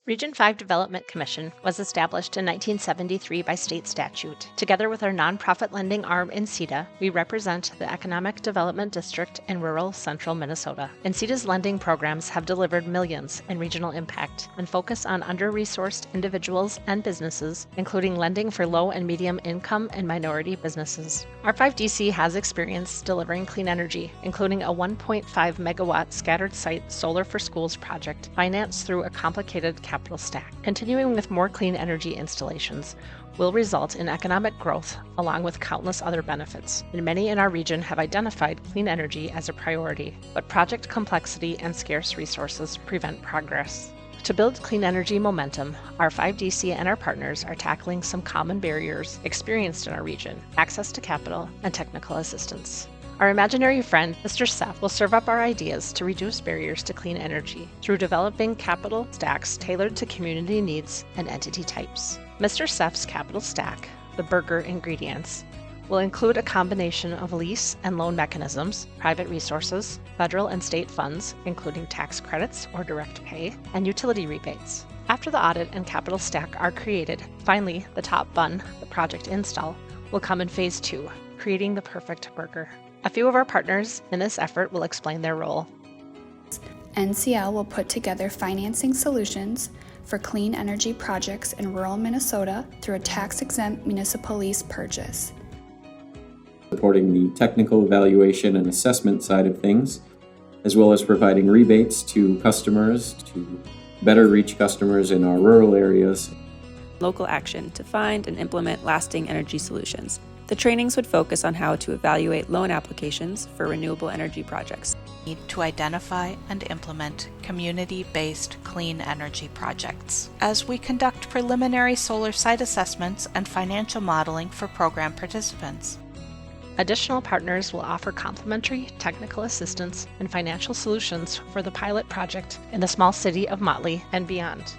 Region 5 Development Commission was established in 1973 by state statute. Together with our nonprofit lending arm, Encita, we represent the Economic Development District in rural central Minnesota. Encita's lending programs have delivered millions in regional impact and focus on under-resourced individuals and businesses, including lending for low and medium income and minority businesses. Our 5DC has experience delivering clean energy, including a 1.5 megawatt scattered site solar for schools project financed through a complicated capital stack. Continuing with more clean energy installations will result in economic growth along with countless other benefits. And many in our region have identified clean energy as a priority, but project complexity and scarce resources prevent progress. To build clean energy momentum, our 5DC and our partners are tackling some common barriers experienced in our region: access to capital and technical assistance. Our imaginary friend, Mr. CEF, will serve up our ideas to reduce barriers to clean energy through developing capital stacks tailored to community needs and entity types. Mr. CEF's capital stack, the burger ingredients, will include a combination of lease and loan mechanisms, private resources, federal and state funds, including tax credits or direct pay, and utility rebates. After the audit and capital stack are created, finally, the top bun, the project install, will come in phase 2, creating the perfect burger. A few of our partners in this effort will explain their role. NCL will put together financing solutions for clean energy projects in rural Minnesota through a tax-exempt municipal lease purchase. Supporting the technical evaluation and assessment side of things, as well as providing rebates to customers to better reach customers in our rural areas. Local action to find and implement lasting energy solutions. The trainings would focus on how to evaluate loan applications for renewable energy projects. Need to identify and implement community-based clean energy projects, as we conduct preliminary solar site assessments and financial modeling for program participants. Additional partners will offer complimentary technical assistance and financial solutions for the pilot project in the small city of Motley and beyond.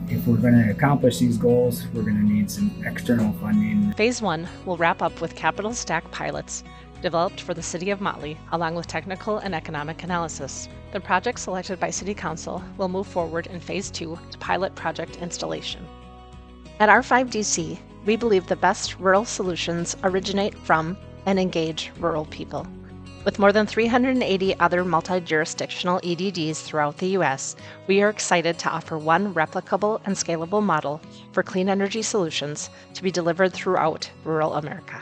If we're going to accomplish these goals, we're going to need some external funding. Phase 1 will wrap up with capital stack pilots developed for the City of Motley, along with technical and economic analysis. The project selected by City Council will move forward in Phase 2 to pilot project installation. At our 5DC, we believe the best rural solutions originate from and engage rural people. With more than 380 other multi-jurisdictional EDDs throughout the U.S., we are excited to offer one replicable and scalable model for clean energy solutions to be delivered throughout rural America.